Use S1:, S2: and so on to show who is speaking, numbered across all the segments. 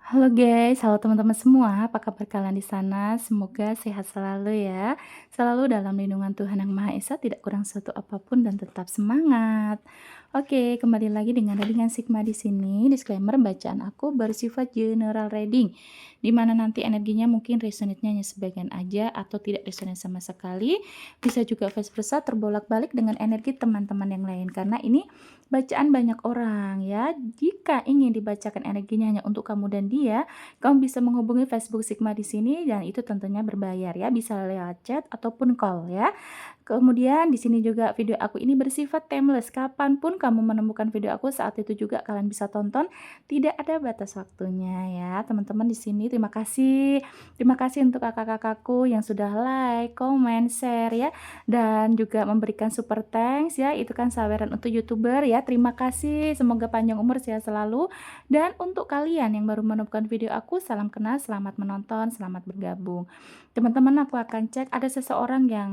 S1: Halo guys, halo teman-teman semua, apa kabar kalian di sana? Semoga sehat selalu ya. Selalu dalam lindungan Tuhan Yang Maha Esa, tidak kurang suatu apapun dan tetap semangat. Oke, kembali lagi dengan Readingan Sigma di sini. Disclaimer, bacaan aku bersifat general reading, di mana nanti energinya mungkin resonate-nya hanya sebagian aja atau tidak resonate sama sekali. Bisa juga vice versa terbolak-balik dengan energi teman-teman yang lain karena ini bacaan banyak orang ya. Jika ingin dibacakan energinya hanya untuk kamu dan dia, kamu bisa menghubungi Facebook Sigma di sini dan itu tentunya berbayar ya, bisa lewat chat ataupun call ya. Kemudian di sini juga video aku ini bersifat timeless. Kapanpun kamu menemukan video aku, saat itu juga kalian bisa tonton. Tidak ada batas waktunya ya, teman-teman di sini. Terima kasih. Terima kasih untuk kakak-kakakku yang sudah like, comment, share ya, dan juga memberikan super thanks ya. Itu kan saweran untuk YouTuber ya. Terima kasih. Semoga panjang umur, sehat selalu. Dan untuk kalian yang baru menemukan video aku, salam kenal, selamat menonton, selamat bergabung. Teman-teman, aku akan cek ada seseorang yang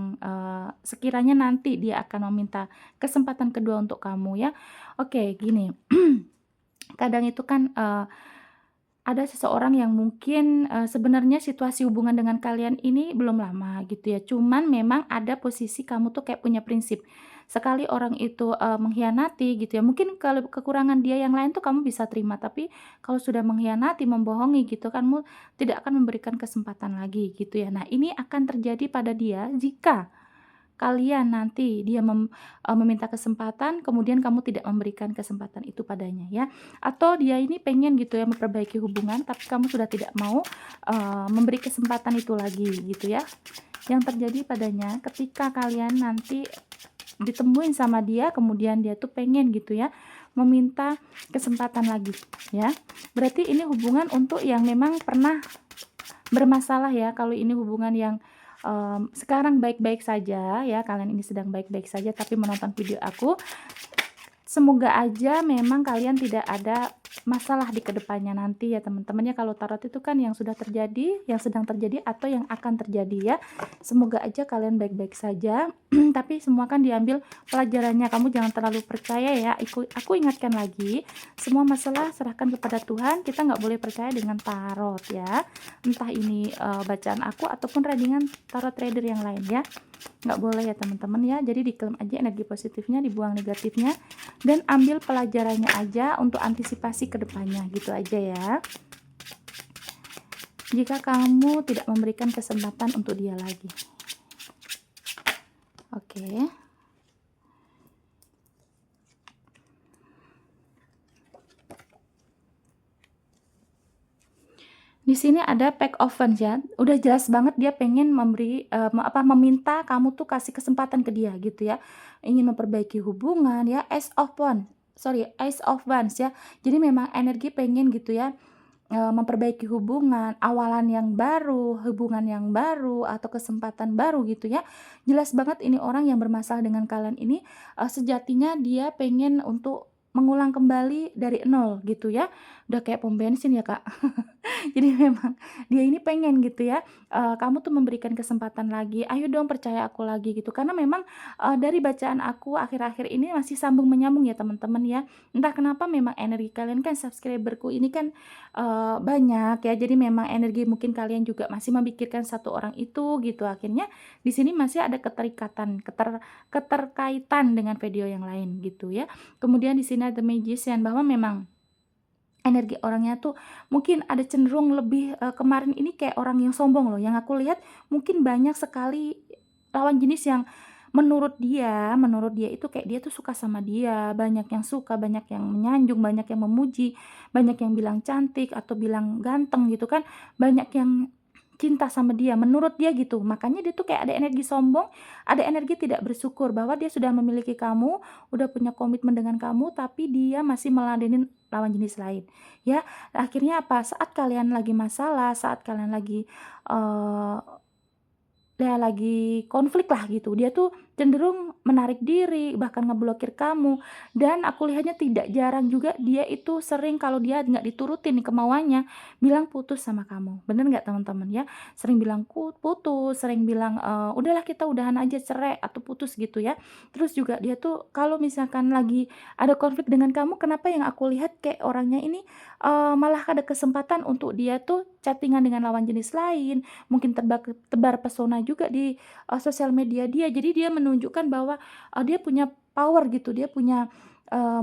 S1: sekiranya nanti dia akan meminta kesempatan kedua untuk kamu ya. Oke, gini. Kadang itu kan ada seseorang yang mungkin sebenarnya situasi hubungan dengan kalian ini belum lama gitu ya. Cuman memang ada posisi kamu tuh kayak punya prinsip. Sekali orang itu mengkhianati gitu ya. Mungkin kalau kekurangan dia yang lain tuh kamu bisa terima, tapi kalau sudah mengkhianati, membohongi gitu, kamu tidak akan memberikan kesempatan lagi gitu ya. Nah, ini akan terjadi pada dia jika kalian nanti dia meminta kesempatan, kemudian kamu tidak memberikan kesempatan itu padanya ya. Atau dia ini pengen gitu ya memperbaiki hubungan, tapi kamu sudah tidak mau memberi kesempatan itu lagi gitu ya. Yang terjadi padanya ketika kalian nanti ditemuin sama dia, kemudian dia tuh pengen gitu ya meminta kesempatan lagi ya. Berarti ini hubungan untuk yang memang pernah bermasalah ya. Kalau ini hubungan yang sekarang baik-baik saja ya, kalian ini sedang baik-baik saja tapi menonton video aku, semoga aja memang kalian tidak ada masalah di kedepannya nanti ya teman-teman ya. Kalau tarot itu kan yang sudah terjadi, yang sedang terjadi, atau yang akan terjadi ya. Semoga aja kalian baik-baik saja. Tapi semua kan diambil pelajarannya. Kamu jangan terlalu percaya ya. Aku ingatkan lagi, semua masalah serahkan kepada Tuhan. Kita nggak boleh percaya dengan tarot ya. Entah ini bacaan aku ataupun readingan tarot trader yang lain ya. Nggak boleh ya teman-teman ya. Jadi diklaim aja energi positifnya, dibuang negatifnya, dan ambil pelajarannya aja untuk antisipasi ke depannya gitu aja ya. Jika kamu tidak memberikan kesempatan untuk dia lagi. Oke. Di sini ada pack offense ya. Udah jelas banget dia pengen meminta kamu tuh kasih kesempatan ke dia gitu ya. Ingin memperbaiki hubungan ya. Ace of Wands ya. Jadi memang energi pengen gitu ya, memperbaiki hubungan, awalan yang baru, hubungan yang baru, atau kesempatan baru gitu ya. Jelas banget ini orang yang bermasalah dengan kalian ini, sejatinya dia pengen untuk mengulang kembali dari nol gitu ya. Udah kayak pom bensin ya Kak. Jadi memang dia ini pengen gitu ya, kamu tuh memberikan kesempatan lagi, "Ayo dong percaya aku lagi," gitu. Karena memang, dari bacaan aku akhir-akhir ini masih sambung menyambung ya teman-teman ya. Entah kenapa memang energi kalian kan, subscriberku ini kan, banyak ya, jadi memang energi mungkin kalian juga masih memikirkan satu orang itu gitu. Akhirnya di sini masih ada keterkaitan dengan video yang lain gitu ya. Kemudian di sini ada Magician, bahwa memang energi orangnya tuh mungkin ada cenderung lebih, kemarin ini kayak orang yang sombong loh, yang aku lihat mungkin banyak sekali lawan jenis yang menurut dia itu kayak dia tuh suka sama dia, banyak yang suka, banyak yang menyanjung, banyak yang memuji, banyak yang bilang cantik atau bilang ganteng gitu kan, banyak yang cinta sama dia, menurut dia gitu. Makanya dia tuh kayak ada energi sombong, ada energi tidak bersyukur bahwa dia sudah memiliki kamu, udah punya komitmen dengan kamu, tapi dia masih meladenin lawan jenis lain, ya. Akhirnya apa, saat kalian lagi masalah, saat kalian lagi, ya lagi konflik lah gitu, dia tuh cenderung menarik diri, bahkan ngeblokir kamu. Dan aku lihatnya tidak jarang juga dia itu sering kalau dia nggak diturutin nih kemauannya, bilang putus sama kamu. Bener nggak teman-teman ya? Sering bilang putus, sering bilang, "Udahlah kita udahan aja, cerai atau putus," gitu ya. Terus juga dia tuh kalau misalkan lagi ada konflik dengan kamu, kenapa yang aku lihat kayak orangnya ini, malah ada kesempatan untuk dia tuh chatting dengan lawan jenis lain, mungkin tebar pesona juga di, sosial media dia. Jadi dia menunjukkan bahwa, dia punya power gitu, dia punya,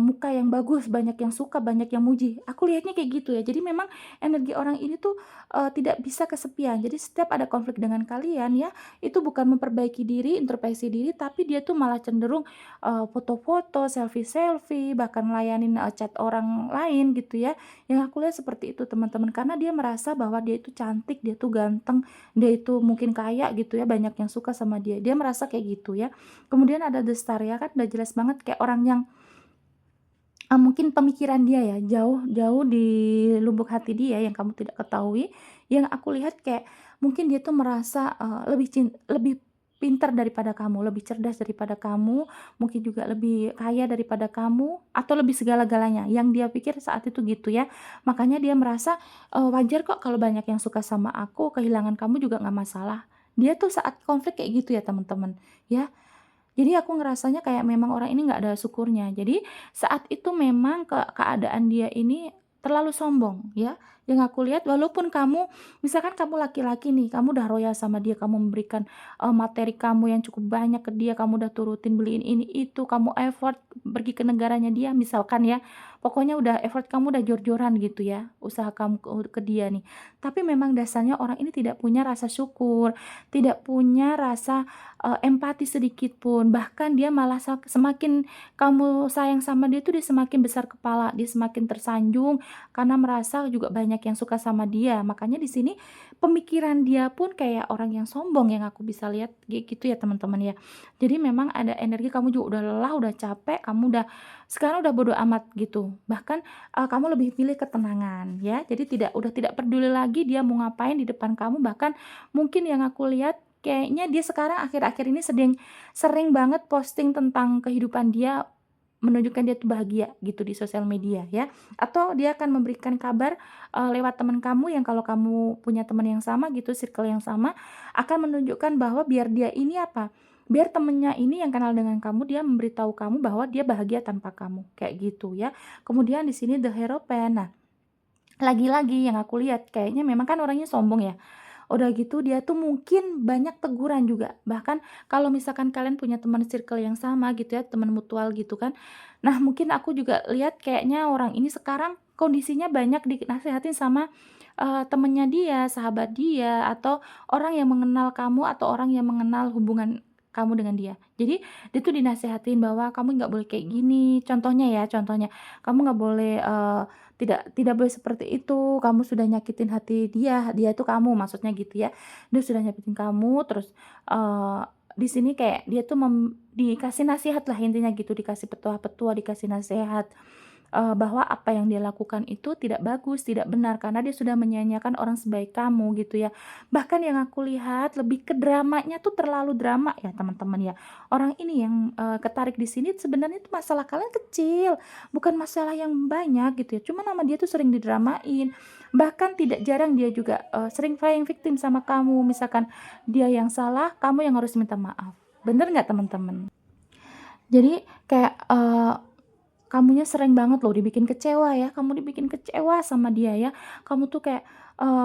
S1: muka yang bagus, banyak yang suka, banyak yang muji. Aku lihatnya kayak gitu ya. Jadi memang energi orang ini tuh, tidak bisa kesepian. Jadi setiap ada konflik dengan kalian ya, itu bukan memperbaiki diri, introspeksi diri, tapi dia tuh malah cenderung, foto-foto, selfie-selfie, bahkan ngelayanin, chat orang lain gitu ya. Yang aku lihat seperti itu teman-teman, karena dia merasa bahwa dia itu cantik, dia tuh ganteng, dia itu mungkin kaya gitu ya, banyak yang suka sama dia. Dia merasa kayak gitu ya. Kemudian ada Destaria kan udah jelas banget kayak orang yang, mungkin pemikiran dia ya jauh jauh di lubuk hati dia yang kamu tidak ketahui, yang aku lihat kayak mungkin dia tuh merasa, lebih pintar daripada kamu, lebih cerdas daripada kamu, mungkin juga lebih kaya daripada kamu, atau lebih segala-galanya, yang dia pikir saat itu gitu ya. Makanya dia merasa, wajar kok kalau banyak yang suka sama aku, kehilangan kamu juga nggak masalah. Dia tuh saat konflik kayak gitu ya teman-teman, ya. Jadi aku ngerasanya kayak memang orang ini nggak ada syukurnya. Jadi saat itu memang keadaan dia ini terlalu sombong ya. Yang aku lihat walaupun kamu misalkan kamu laki-laki nih, kamu udah royal sama dia, kamu memberikan, materi kamu yang cukup banyak ke dia, kamu udah turutin beliin ini itu, kamu effort pergi ke negaranya dia misalkan ya. Pokoknya udah effort kamu udah jor-joran gitu ya, usaha kamu ke dia nih. Tapi memang dasarnya orang ini tidak punya rasa syukur, tidak punya rasa empati sedikit pun, bahkan dia malah semakin kamu sayang sama dia tuh dia semakin besar kepala, dia semakin tersanjung karena merasa juga banyak yang suka sama dia. Makanya di sini pemikiran dia pun kayak orang yang sombong yang aku bisa lihat kayak gitu ya teman-teman ya. Jadi memang ada energi kamu juga udah lelah, udah capek, kamu udah sekarang udah bodo amat gitu. Bahkan, kamu lebih pilih ketenangan ya. Jadi udah tidak peduli lagi dia mau ngapain di depan kamu, bahkan mungkin yang aku lihat kayaknya dia sekarang akhir-akhir ini sering banget posting tentang kehidupan dia, menunjukkan dia tuh bahagia gitu di sosial media ya, atau dia akan memberikan kabar, lewat teman kamu yang kalau kamu punya teman yang sama gitu, circle yang sama, akan menunjukkan bahwa biar dia ini apa, biar temennya ini yang kenal dengan kamu, dia memberitahu kamu bahwa dia bahagia tanpa kamu, kayak gitu ya. Kemudian di sini The Hierophant. Nah, lagi-lagi yang aku lihat kayaknya memang kan orangnya sombong ya. Udah gitu dia tuh mungkin banyak teguran juga, bahkan kalau misalkan kalian punya teman circle yang sama gitu ya, teman mutual gitu kan. Nah mungkin aku juga lihat kayaknya orang ini sekarang kondisinya banyak dinasehatin sama, temennya dia, sahabat dia, atau orang yang mengenal kamu atau orang yang mengenal hubungan kamu dengan dia. Jadi dia tuh dinasehatin bahwa, "Kamu nggak boleh kayak gini," contohnya ya, contohnya, "Kamu nggak boleh, tidak boleh seperti itu, kamu sudah nyakitin hati dia, dia itu kamu maksudnya gitu ya. Dia sudah nyakitin kamu terus, eee, di sini kayak dia tuh dikasih nasihat lah intinya gitu, dikasih petua-petua, dikasih nasihat, bahwa apa yang dia lakukan itu tidak bagus, tidak benar karena dia sudah menyia-nyiakan orang sebaik kamu gitu ya. Bahkan yang aku lihat lebih ke dramanya tuh terlalu drama ya teman-teman ya. Orang ini yang, ketarik di sini sebenarnya itu masalah kalian kecil, bukan masalah yang banyak gitu ya, cuma nama dia tuh sering didramain. Bahkan tidak jarang dia juga, sering playing victim sama kamu, misalkan dia yang salah, kamu yang harus minta maaf. Bener nggak teman-teman? Jadi kayak, kamunya sering banget loh dibikin kecewa ya, kamu dibikin kecewa sama dia ya. Kamu tuh kayak,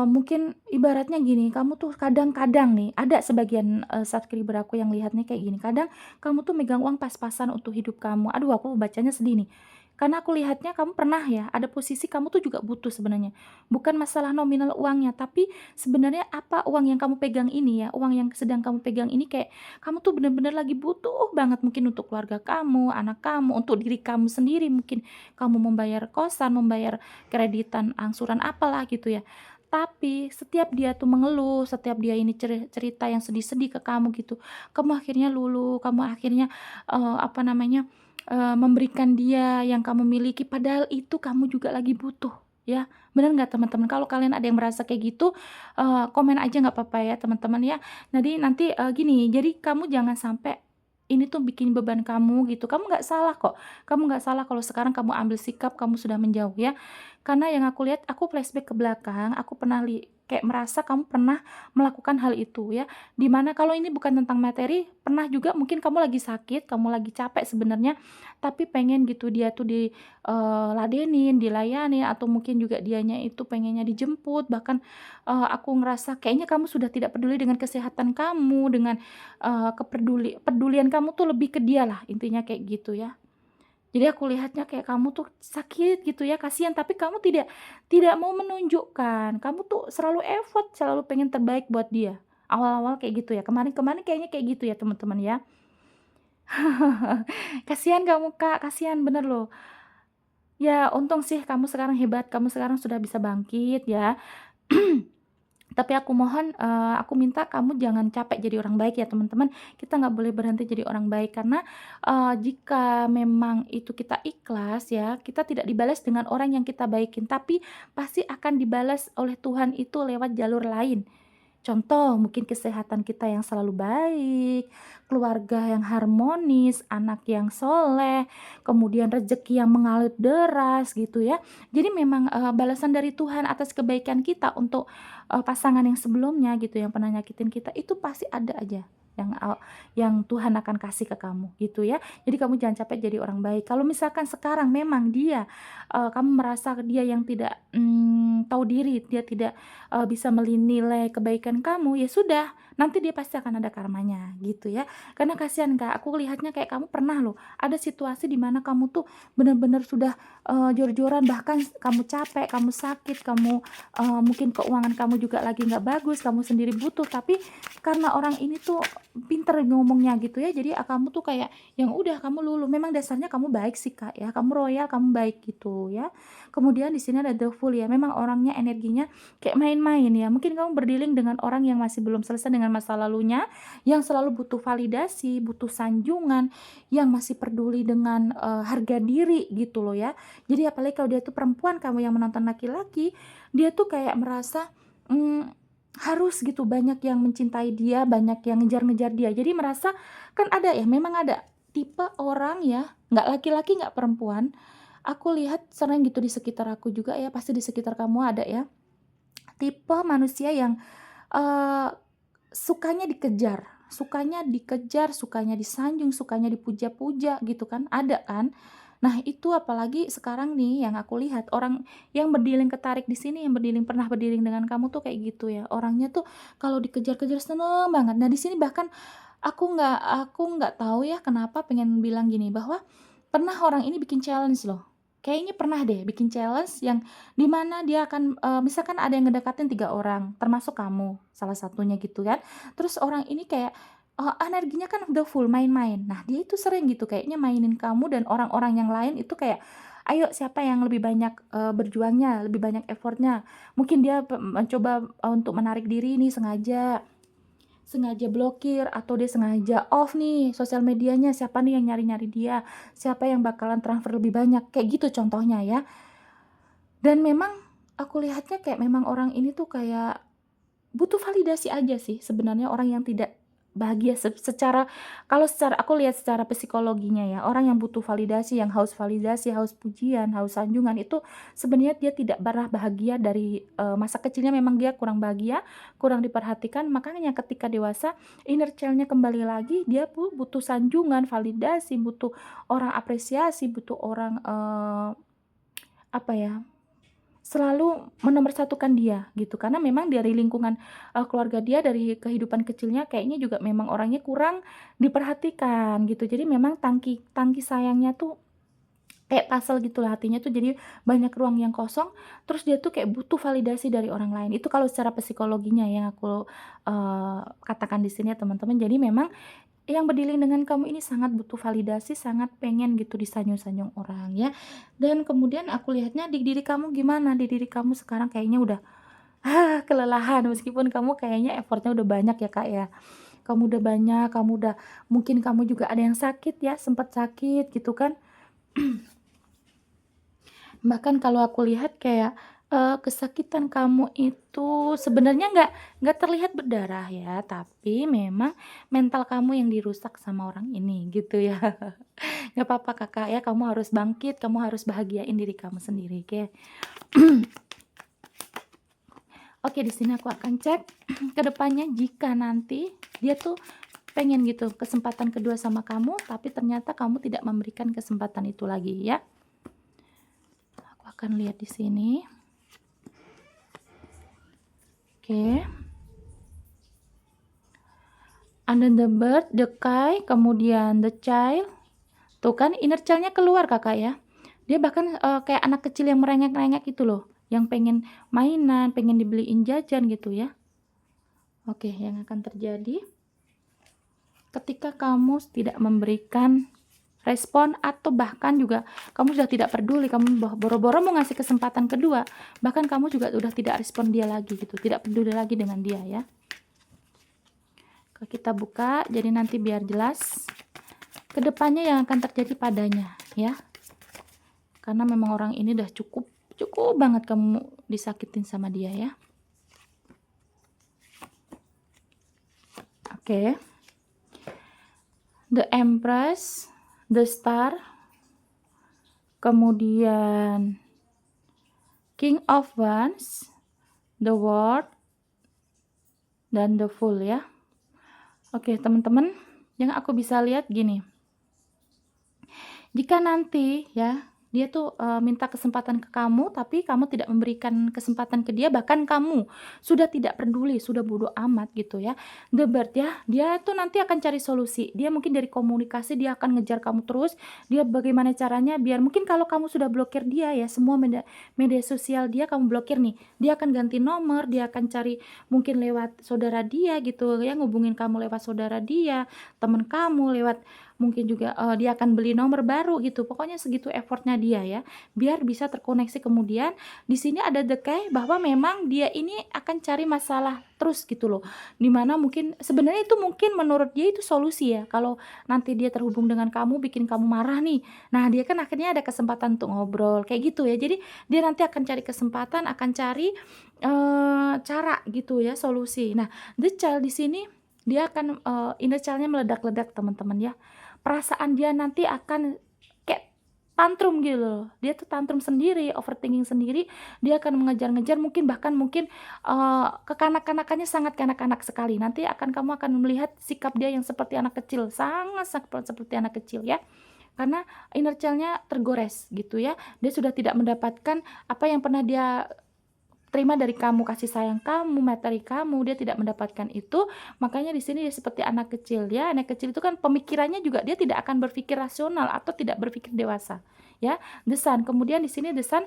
S1: mungkin ibaratnya gini, kamu tuh kadang-kadang nih, ada sebagian, subscriber aku yang lihatnya kayak gini, kadang kamu tuh megang uang pas-pasan untuk hidup kamu. Aduh aku bacanya sedih nih. Karena aku lihatnya kamu pernah ya, ada posisi kamu tuh juga butuh sebenarnya. Bukan masalah nominal uangnya, tapi sebenarnya apa uang yang kamu pegang ini ya, uang yang sedang kamu pegang ini kayak kamu tuh bener-bener lagi butuh banget mungkin untuk keluarga kamu, anak kamu, untuk diri kamu sendiri mungkin kamu membayar kosan, membayar kreditan, angsuran apalah gitu ya. Tapi setiap dia tuh mengeluh, setiap dia ini cerita yang sedih-sedih ke kamu gitu, kamu akhirnya luluh, kamu akhirnya, apa namanya, memberikan dia yang kamu miliki padahal itu kamu juga lagi butuh, ya. Bener nggak teman-teman? Kalau kalian ada yang merasa kayak gitu, komen aja nggak apa-apa ya teman-teman ya. Jadi nanti, gini, jadi kamu jangan sampai ini tuh bikin beban kamu gitu. Kamu nggak salah kok, kamu nggak salah kalau sekarang kamu ambil sikap, kamu sudah menjauh ya. Karena yang aku lihat, aku flashback ke belakang, aku pernah kayak merasa kamu pernah melakukan hal itu ya. Dimana kalau ini bukan tentang materi, pernah juga mungkin kamu lagi sakit, kamu lagi capek sebenarnya, tapi pengen gitu dia tuh ladenin, dilayani, atau mungkin juga dianya itu pengennya dijemput, bahkan, aku ngerasa kayaknya kamu sudah tidak peduli dengan kesehatan kamu, dengan, pedulian kamu tuh lebih ke dia lah, intinya kayak gitu ya. Jadi aku lihatnya kayak kamu tuh sakit gitu ya, kasihan, tapi kamu tidak tidak mau menunjukkan, kamu tuh selalu effort, selalu pengen terbaik buat dia. Awal-awal kayak gitu ya, kemarin-kemarin kayaknya kayak gitu ya teman-teman ya. Kasihan kamu Kak, kasihan bener loh. Ya untung sih kamu sekarang hebat, kamu sekarang sudah bisa bangkit ya. Tapi aku mohon, aku minta kamu jangan capek jadi orang baik ya teman-teman. Kita nggak boleh berhenti jadi orang baik karena, jika memang itu kita ikhlas ya, kita tidak dibalas dengan orang yang kita baikin, tapi pasti akan dibalas oleh Tuhan itu lewat jalur lain. Contoh, mungkin kesehatan kita yang selalu baik, keluarga yang harmonis, anak yang soleh, kemudian rezeki yang mengalir deras gitu ya. Jadi memang, balasan dari Tuhan atas kebaikan kita untuk, pasangan yang sebelumnya gitu, yang pernah nyakitin kita, itu pasti ada aja yang Tuhan akan kasih ke kamu gitu ya. Jadi kamu jangan capek jadi orang baik. Kalau misalkan sekarang memang dia, kamu merasa dia yang tidak, tahu diri, dia tidak bisa menilai kebaikan kamu, ya sudah, nanti dia pasti akan ada karmanya, gitu ya. Karena kasihan Kak, aku lihatnya kayak kamu pernah loh, ada situasi di mana kamu tuh benar-benar sudah, jor-joran, bahkan kamu capek, kamu sakit, kamu, mungkin keuangan kamu juga lagi nggak bagus, kamu sendiri butuh, tapi karena orang ini tuh pinter ngomongnya gitu ya, jadi, kamu tuh kayak, yang udah kamu luluh, memang dasarnya kamu baik sih Kak ya, kamu royal, kamu baik gitu ya. Kemudian di sini ada the fool ya, memang orangnya energinya kayak main-main ya, mungkin kamu berdealing dengan orang yang masih belum selesai dengan masa lalunya, yang selalu butuh validasi, butuh sanjungan, yang masih peduli dengan, harga diri gitu loh ya. Jadi apalagi kalau dia tuh perempuan, kamu yang menonton laki-laki, dia tuh kayak merasa, mmm, harus gitu banyak yang mencintai dia, banyak yang ngejar-ngejar dia. Jadi merasa kan ada ya, memang ada tipe orang ya, nggak laki-laki, nggak perempuan, aku lihat sering gitu di sekitar aku juga ya, pasti di sekitar kamu ada ya. Tipe manusia yang, eee, sukanya dikejar, sukanya disanjung, sukanya dipuja-puja gitu kan, ada kan. Nah itu apalagi sekarang nih yang aku lihat orang yang berdealing ketarik di sini, yang pernah berdealing dengan kamu tuh kayak gitu ya, orangnya tuh kalau dikejar-kejar seneng banget. Nah di sini bahkan aku nggak tahu ya kenapa pengen bilang gini, bahwa pernah orang ini bikin challenge loh. Kayaknya pernah deh bikin challenge yang di mana dia akan, misalkan ada yang ngedekatin 3 orang, termasuk kamu salah satunya gitu kan. Terus orang ini kayak, energinya kan udah full main-main. Nah, dia itu sering gitu kayaknya mainin kamu dan orang-orang yang lain itu kayak, ayo siapa yang lebih banyak, berjuangnya, lebih banyak effort-nya. Mungkin dia mencoba, untuk menarik diri nih sengaja. Sengaja blokir atau dia sengaja off nih sosial medianya, siapa nih yang nyari-nyari dia, siapa yang bakalan transfer lebih banyak, kayak gitu contohnya ya. Dan memang aku lihatnya kayak memang orang ini tuh kayak butuh validasi aja sih sebenarnya, orang yang tidak bahagia secara, kalau secara aku lihat secara psikologinya ya, orang yang butuh validasi, yang haus validasi, haus pujian, haus sanjungan itu sebenarnya dia tidak pernah bahagia dari, masa kecilnya memang dia kurang bahagia, kurang diperhatikan, makanya ketika dewasa inner child-nya kembali lagi, dia butuh sanjungan, validasi, butuh orang apresiasi, butuh orang, apa ya, selalu menomorsatukan dia gitu, karena memang dari lingkungan, keluarga dia, dari kehidupan kecilnya kayaknya juga memang orangnya kurang diperhatikan gitu. Jadi memang tangki tangki sayangnya tuh kayak puzzle gitulah, hatinya tuh jadi banyak ruang yang kosong, terus dia tuh kayak butuh validasi dari orang lain. Itu kalau secara psikologinya yang aku, katakan di sini ya teman-teman. Jadi memang yang berdilin dengan kamu ini sangat butuh validasi, sangat pengen gitu disanjung-sanjung orang ya. Dan kemudian aku lihatnya di diri kamu gimana, di diri kamu sekarang kayaknya udah, kelelahan meskipun kamu kayaknya effort-nya udah banyak ya, Kak, ya. Kamu udah banyak, kamu udah mungkin kamu juga ada yang sakit ya, sempat sakit gitu kan. Bahkan kalau aku lihat kayak, Kesakitan kamu itu sebenarnya nggak terlihat berdarah ya, tapi memang mental kamu yang dirusak sama orang ini gitu ya. Nggak apa-apa Kakak ya, kamu harus bangkit, kamu harus bahagiain diri kamu sendiri, oke? Oke, di sini aku akan cek ke depannya jika nanti dia tuh pengen gitu kesempatan kedua sama kamu, tapi ternyata kamu tidak memberikan kesempatan itu lagi ya. Aku akan lihat di sini. Oke. Under the bird, the kite, kemudian the child. Tuh kan inner child-nya keluar Kakak ya. Dia bahkan, kayak anak kecil yang merengek-rengek itu loh, yang pengen mainan, pengen dibeliin jajan gitu ya. Oke, yang akan terjadi ketika kamu tidak memberikan respon atau bahkan juga kamu sudah tidak peduli, kamu boro-boro mau ngasih kesempatan kedua, bahkan kamu juga udah tidak respon dia lagi gitu, tidak peduli lagi dengan dia ya. Kita buka, jadi nanti biar jelas kedepannya yang akan terjadi padanya ya. Karena memang orang ini udah cukup banget kamu disakitin sama dia ya. Oke. The Empress, the Star, kemudian King of Wands, the World, dan the Fool ya. Oke teman-teman, yang aku bisa lihat gini. Jika nanti ya dia tuh minta kesempatan ke kamu, tapi kamu tidak memberikan kesempatan ke dia, bahkan kamu sudah tidak peduli, sudah bodo amat gitu ya. The Bird ya, dia tuh nanti akan cari solusi. Dia mungkin dari komunikasi dia akan ngejar kamu terus. Dia bagaimana caranya biar mungkin kalau kamu sudah blokir dia ya, semua media sosial dia kamu blokir nih. Dia akan ganti nomor, dia akan cari mungkin lewat saudara dia gitu ya, ngubungin kamu lewat saudara dia, temen kamu lewat mungkin juga dia akan beli nomor baru gitu. Pokoknya segitu effortnya dia ya, biar bisa terkoneksi. Kemudian di sini ada dekay bahwa memang dia ini akan cari masalah terus gitu loh. Dimana mungkin sebenarnya itu mungkin menurut dia itu solusi ya. Kalau nanti dia terhubung dengan kamu bikin kamu marah nih. Nah, dia kan akhirnya ada kesempatan untuk ngobrol kayak gitu ya. Jadi dia nanti akan cari kesempatan, akan cari cara gitu ya, solusi. Nah, the child di sini dia akan inner child-nya meledak-ledak teman-teman ya. Perasaan dia nanti akan kayak tantrum gitu loh. Dia tuh tantrum sendiri, overthinking sendiri, dia akan mengejar-ngejar mungkin bahkan mungkin kekanak-kanakannya sangat kanak-kanak sekali. Nanti kamu akan melihat sikap dia yang seperti anak kecil, sangat seperti anak kecil ya. Karena inner child-nya tergores gitu ya. Dia sudah tidak mendapatkan apa yang pernah dia terima dari kamu, kasih sayang kamu, materi kamu, dia tidak mendapatkan itu. Makanya di sini dia seperti anak kecil ya. Anak kecil itu kan pemikirannya juga dia tidak akan berpikir rasional atau tidak berpikir dewasa ya. The Sun, kemudian di sini The Sun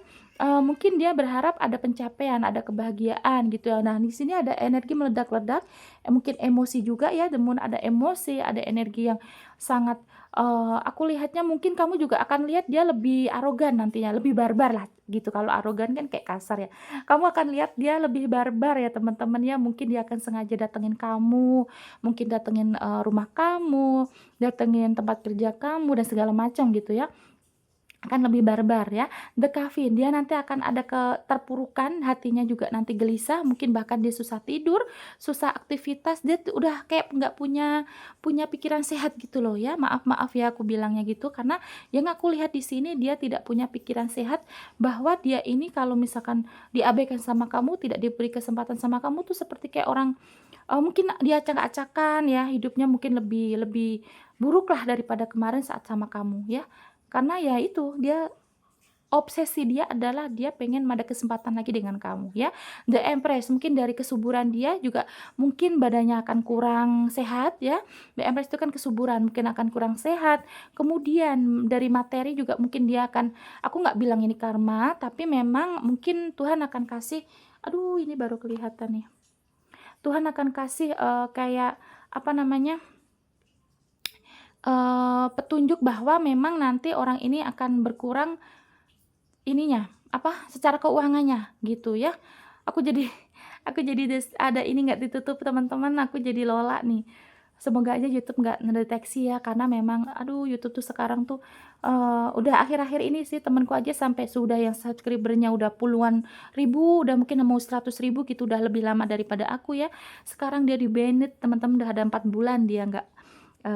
S1: mungkin dia berharap ada pencapaian, ada kebahagiaan gitu ya. Nah, di sini ada energi meledak-ledak, mungkin emosi juga ya. The Moon ada emosi, ada energi yang sangat aku lihatnya mungkin kamu juga akan lihat dia lebih arogan nantinya, lebih barbar lah gitu. Kalau arogan kan kayak kasar ya. Kamu akan lihat dia lebih barbar ya teman-teman ya. Mungkin dia akan sengaja datengin kamu, mungkin datengin rumah kamu, datengin tempat kerja kamu dan segala macam gitu ya. Akan lebih barbar ya. The Coffin, dia nanti akan ada keterpurukan, hatinya juga nanti gelisah, mungkin bahkan dia susah tidur, susah aktivitas, dia tuh udah kayak nggak punya pikiran sehat gitu loh ya. Maaf ya aku bilangnya gitu, karena yang aku lihat di sini dia tidak punya pikiran sehat, bahwa dia ini kalau misalkan diabaikan sama kamu, tidak diberi kesempatan sama kamu tuh seperti kayak orang mungkin dia acak-acakan ya, hidupnya mungkin lebih lebih buruk lah daripada kemarin saat sama kamu ya. Karena ya itu, dia obsesi dia adalah dia pengen ada kesempatan lagi dengan kamu ya. The Empress, mungkin dari kesuburan dia juga mungkin badannya akan kurang sehat ya. The Empress itu kan kesuburan, mungkin akan kurang sehat. Kemudian dari materi juga mungkin dia akan, aku nggak bilang ini karma, tapi memang mungkin Tuhan akan kasih, aduh ini baru kelihatan nih. Tuhan akan kasih kayak apa namanya, petunjuk bahwa memang nanti orang ini akan berkurang ininya, apa, secara keuangannya gitu ya. Aku jadi ada ini nggak ditutup teman-teman, aku jadi lola nih. Semoga aja YouTube nggak ngedeteksi ya, karena memang aduh YouTube tuh sekarang tuh, udah akhir-akhir ini sih temenku aja sampai sudah yang subscriber-nya udah puluhan ribu, udah mungkin mau 100.000 gitu, udah lebih lama daripada aku ya. Sekarang dia di-banned teman-teman, udah ada 4 bulan dia nggak,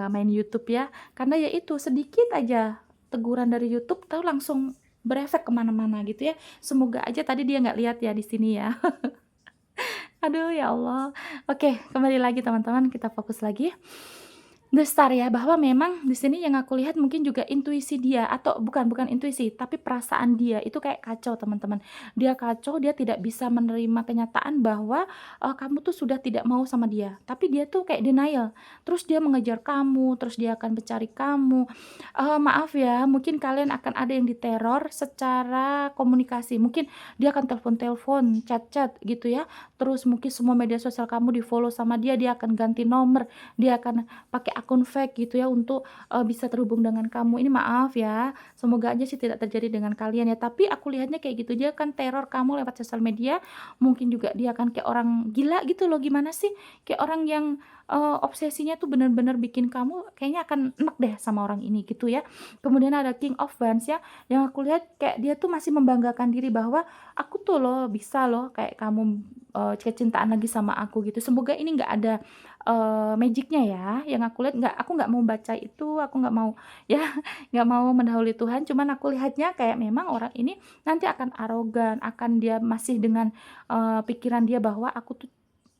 S1: main YouTube ya. Karena ya itu, sedikit aja teguran dari YouTube tuh langsung berefek ke mana-mana gitu ya. Semoga aja tadi dia nggak lihat ya di sini ya. Aduh ya Allah. Oke, kembali lagi teman-teman, kita fokus lagi. Besar ya, bahwa memang di sini yang aku lihat mungkin juga intuisi dia atau bukan intuisi, tapi perasaan dia itu kayak kacau teman-teman. Dia kacau, dia tidak bisa menerima kenyataan bahwa, kamu tuh sudah tidak mau sama dia, tapi dia tuh kayak denial. Terus dia mengejar kamu, terus dia akan mencari kamu. Maaf ya, mungkin kalian akan ada yang diteror secara komunikasi. Mungkin dia akan telepon-telepon, chat-chat gitu ya. Terus mungkin semua media sosial kamu di-follow sama dia akan ganti nomor, dia akan pakai akun fake gitu ya untuk, bisa terhubung dengan kamu. Ini maaf ya, semoga aja sih tidak terjadi dengan kalian ya, tapi aku lihatnya kayak gitu, dia akan teror kamu lewat sosial media, mungkin juga dia akan kayak orang gila gitu loh, gimana sih, kayak orang yang, obsesinya tuh bener-bener bikin kamu kayaknya akan enek deh sama orang ini gitu ya. Kemudian ada King of Wands ya, yang aku lihat kayak dia tuh masih membanggakan diri bahwa, "Aku tuh loh bisa loh kayak kamu, kecintaan lagi sama aku," gitu. Semoga ini nggak ada magic-nya ya, yang aku lihat aku nggak mau baca itu, aku nggak mau ya, nggak mau mendahului Tuhan, cuman aku lihatnya kayak memang orang ini nanti akan arogan, akan dia masih dengan, pikiran dia bahwa aku tuh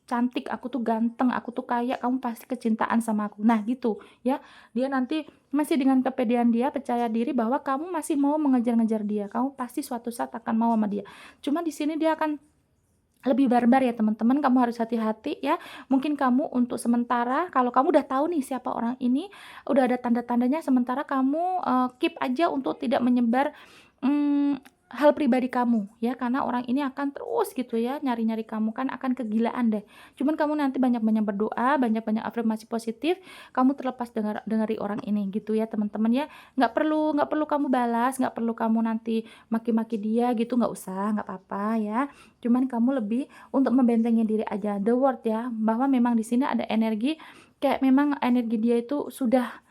S1: cantik, aku tuh ganteng, aku tuh kaya, kamu pasti kecintaan sama aku. Nah gitu ya, dia nanti masih dengan kepedean dia, percaya diri bahwa kamu masih mau mengejar-ngejar dia, kamu pasti suatu saat akan mau sama dia. Cuma di sini dia akan lebih barbar ya teman-teman, kamu harus hati-hati ya. Mungkin kamu untuk sementara kalau kamu udah tahu nih siapa orang ini, udah ada tanda-tandanya, sementara kamu, keep aja untuk tidak menyebar, mmm, hal pribadi kamu ya, karena orang ini akan terus gitu ya nyari-nyari kamu, kan akan kegilaan deh. Cuman kamu nanti banyak-banyak berdoa, banyak-banyak afirmasi positif, kamu terlepas dari orang ini gitu ya teman-teman ya. Nggak perlu kamu balas, nggak perlu kamu nanti maki-maki dia gitu, nggak usah, nggak apa-apa ya. Cuman kamu lebih untuk membentengi diri aja, the word ya, bahwa memang di sini ada energi, kayak memang energi dia itu sudah,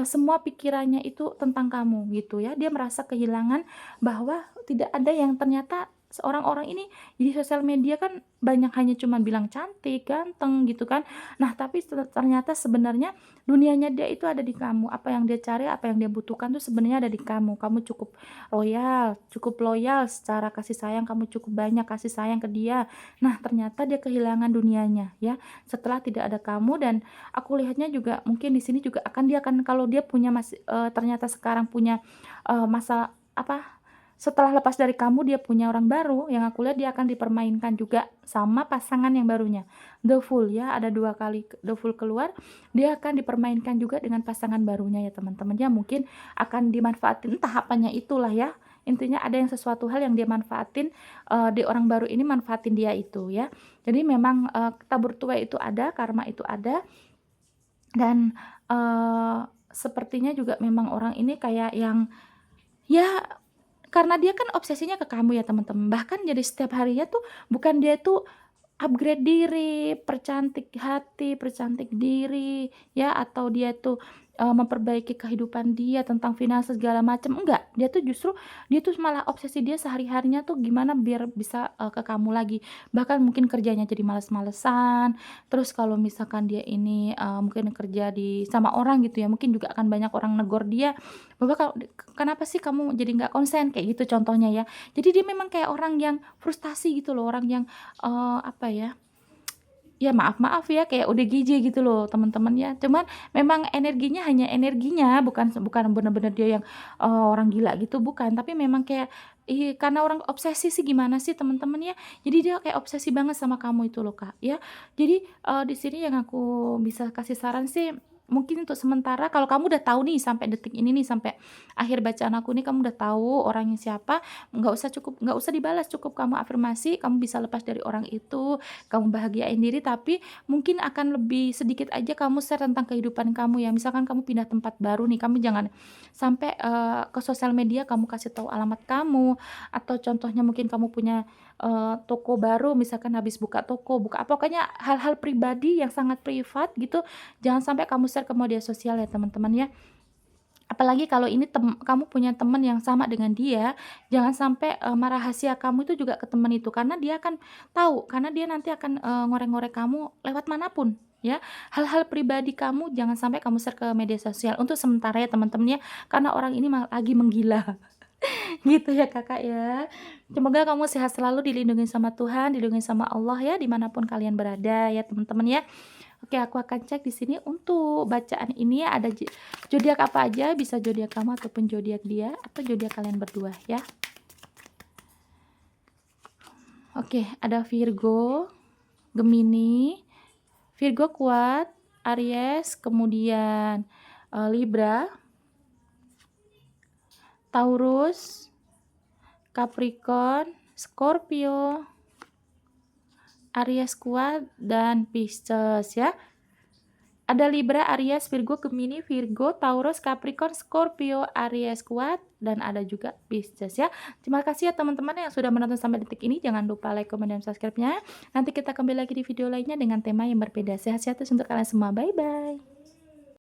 S1: semua pikirannya itu tentang kamu gitu ya. Dia merasa kehilangan bahwa tidak ada yang ternyata seorang orang ini di sosial media kan banyak hanya cuman bilang cantik, ganteng gitu kan. Nah, tapi ternyata sebenarnya dunianya dia itu ada di kamu. Apa yang dia cari, apa yang dia butuhkan tuh sebenarnya ada di kamu. Kamu cukup loyal secara kasih sayang, kamu cukup banyak kasih sayang ke dia. Nah, ternyata dia kehilangan dunianya ya, setelah tidak ada kamu. Dan aku lihatnya juga mungkin di sini juga dia akan kalau dia punya ternyata sekarang punya, masa apa, setelah lepas dari kamu dia punya orang baru, yang aku lihat dia akan dipermainkan juga sama pasangan yang barunya. The Fool ya, ada 2 kali The Fool keluar, dia akan dipermainkan juga dengan pasangan barunya ya teman-teman ya, mungkin akan dimanfaatin entah apanya itulah ya. Intinya ada yang sesuatu hal yang dia manfaatin, di orang baru ini manfaatin dia itu ya. Jadi memang, tabur tuai itu ada, karma itu ada, dan, sepertinya juga memang orang ini kayak yang ya karena dia kan obsesinya ke kamu ya teman-teman, bahkan jadi setiap harinya tuh bukan dia tuh upgrade diri, percantik hati, percantik diri, ya, atau dia tuh, memperbaiki kehidupan dia tentang finansial segala macam, enggak. Dia tuh malah obsesi dia sehari-harinya tuh gimana biar bisa, ke kamu lagi. Bahkan mungkin kerjanya jadi males-malesan, terus kalau misalkan dia ini, mungkin kerja sama orang gitu ya, mungkin juga akan banyak orang negor dia, bahwa "Kenapa sih kamu jadi nggak konsen?" Kayak gitu contohnya ya. Jadi dia memang kayak orang yang frustasi gitu loh, orang yang apa ya, ya maaf-maaf ya kayak ODGJ gitu loh teman-teman ya. Cuman memang energinya hanya energinya, bukan bener-bener dia yang, orang gila gitu, bukan. Tapi memang kayak, karena orang obsesi sih gimana sih teman-teman ya. Jadi dia kayak obsesi banget sama kamu itu loh, Kak, ya. Jadi, di sini yang aku bisa kasih saran sih, mungkin untuk sementara kalau kamu udah tahu nih sampai detik ini nih, sampai akhir bacaan aku nih kamu udah tahu orangnya siapa, nggak usah dibalas, cukup kamu afirmasi, kamu bisa lepas dari orang itu, kamu bahagiain diri, tapi mungkin akan lebih sedikit aja kamu share tentang kehidupan kamu ya. Misalkan kamu pindah tempat baru nih, kamu jangan sampai, ke sosial media kamu kasih tahu alamat kamu, atau contohnya mungkin kamu punya, toko baru, misalkan habis buka toko, buka apa, pokoknya hal-hal pribadi yang sangat privat gitu, jangan sampai kamu share ke media sosial ya teman-teman ya. Apalagi kalau ini kamu punya teman yang sama dengan dia, jangan sampai, rahasia kamu itu juga ke teman itu, karena dia akan tahu, karena dia nanti akan, ngorek-ngorek kamu lewat manapun ya. Hal-hal pribadi kamu jangan sampai kamu share ke media sosial untuk sementara ya teman-teman ya, karena orang ini lagi menggila. Gitu ya Kakak ya. Semoga kamu sehat selalu, dilindungi sama Tuhan, dilindungi sama Allah ya, dimanapun kalian berada ya teman-teman ya. Oke, aku akan cek di sini untuk bacaan ini ada zodiak apa aja, bisa zodiak kamu ataupun zodiak dia atau zodiak kalian berdua ya. Oke, ada Virgo, Gemini, Virgo kuat, Aries, kemudian Libra, Taurus, Capricorn, Scorpio, Aries kuat, dan Pisces ya. Ada Libra, Aries, Virgo, Gemini, Virgo, Taurus, Capricorn, Scorpio, Aries kuat, dan ada juga Pisces ya. Terima kasih ya teman-teman yang sudah menonton sampai detik ini. Jangan lupa like, comment, dan subscribe-nya. Nanti kita kembali lagi di video lainnya dengan tema yang berbeda. Sehat-sehat terus untuk kalian semua. Bye-bye.